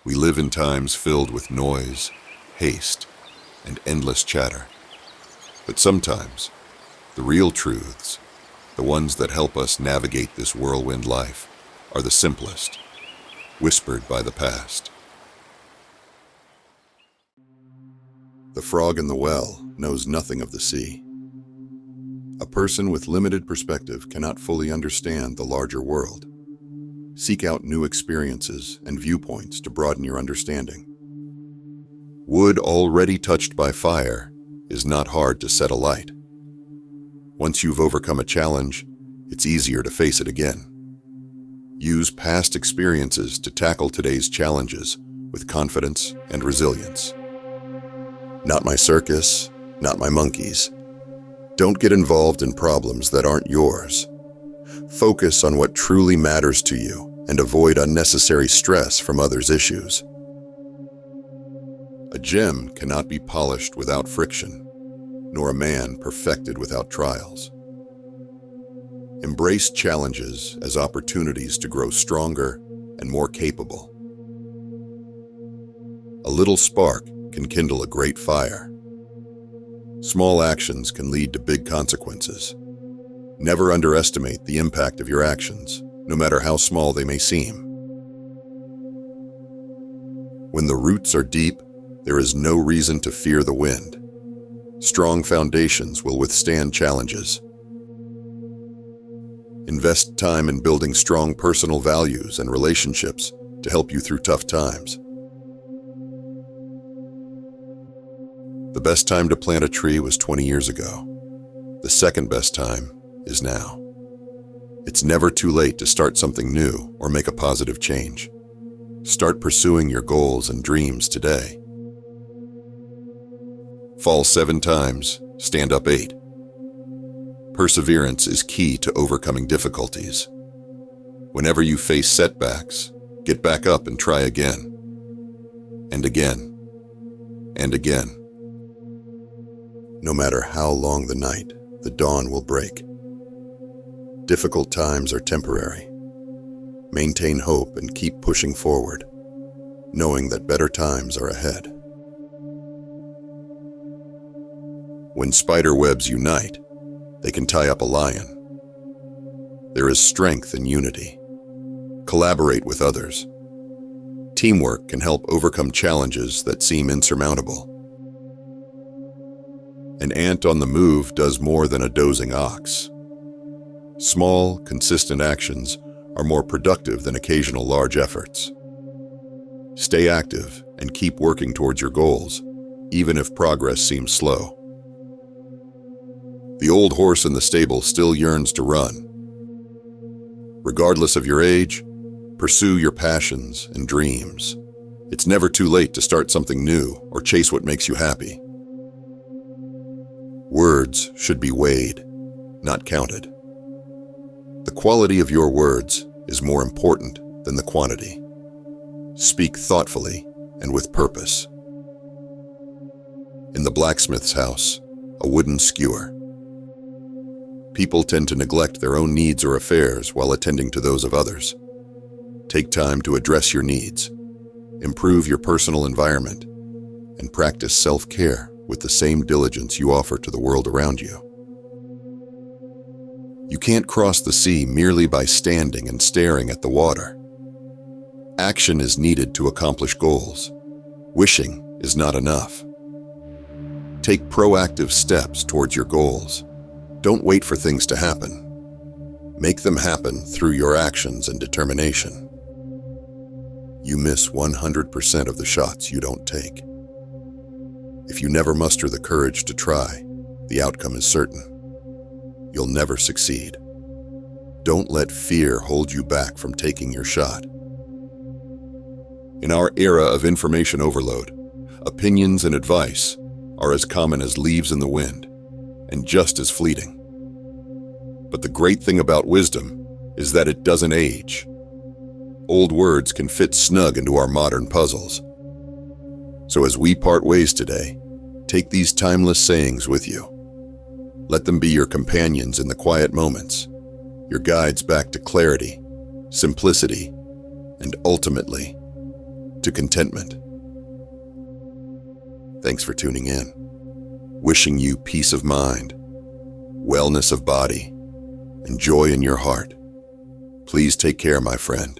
We live in times filled with noise, haste, and endless chatter. But sometimes, the real truths, the ones that help us navigate this whirlwind life, are the simplest, whispered by the past. The frog in the well knows nothing of the sea. A person with limited perspective cannot fully understand the larger world. Seek out new experiences and viewpoints to broaden your understanding. Wood already touched by fire is not hard to set alight. Once you've overcome a challenge, it's easier to face it again. Use past experiences to tackle today's challenges with confidence and resilience. Not my circus, not my monkeys. Don't get involved in problems that aren't yours. Focus on what truly matters to you and avoid unnecessary stress from others' issues. A gem cannot be polished without friction, nor a man perfected without trials. Embrace challenges as opportunities to grow stronger and more capable. A little spark can kindle a great fire. Small actions can lead to big consequences. Never underestimate the impact of your actions, no matter how small they may seem. When the roots are deep, there is no reason to fear the wind. Strong foundations will withstand challenges. Invest time in building strong personal values and relationships to help you through tough times. The best time to plant a tree was 20 years ago. The second best time is now. It's never too late to start something new or make a positive change. Start pursuing your goals and dreams today. Fall 7 times, stand up 8. Perseverance is key to overcoming difficulties. Whenever you face setbacks, get back up and try again. And again. And again. No matter how long the night, the dawn will break. Difficult times are temporary. Maintain hope and keep pushing forward, knowing that better times are ahead. When spider webs unite, they can tie up a lion. There is strength in unity. Collaborate with others. Teamwork can help overcome challenges that seem insurmountable. An ant on the move does more than a dozing ox. Small, consistent actions are more productive than occasional large efforts. Stay active and keep working towards your goals, even if progress seems slow. The old horse in the stable still yearns to run. Regardless of your age, pursue your passions and dreams. It's never too late to start something new or chase what makes you happy. Words should be weighed, not counted. The quality of your words is more important than the quantity. Speak thoughtfully and with purpose. In the blacksmith's house, a wooden skewer. People tend to neglect their own needs or affairs while attending to those of others. Take time to address your needs, improve your personal environment, and practice self-care with the same diligence you offer to the world around you. You can't cross the sea merely by standing and staring at the water. Action is needed to accomplish goals. Wishing is not enough. Take proactive steps towards your goals. Don't wait for things to happen. Make them happen through your actions and determination. You miss 100% of the shots you don't take. If you never muster the courage to try, the outcome is certain. You'll never succeed. Don't let fear hold you back from taking your shot. In our era of information overload, opinions and advice are as common as leaves in the wind, and just as fleeting. But the great thing about wisdom is that it doesn't age. Old words can fit snug into our modern puzzles. So as we part ways today, take these timeless sayings with you. Let them be your companions in the quiet moments, your guides back to clarity, simplicity, and ultimately, to contentment. Thanks for tuning in. Wishing you peace of mind, wellness of body, and joy in your heart. Please take care, my friend.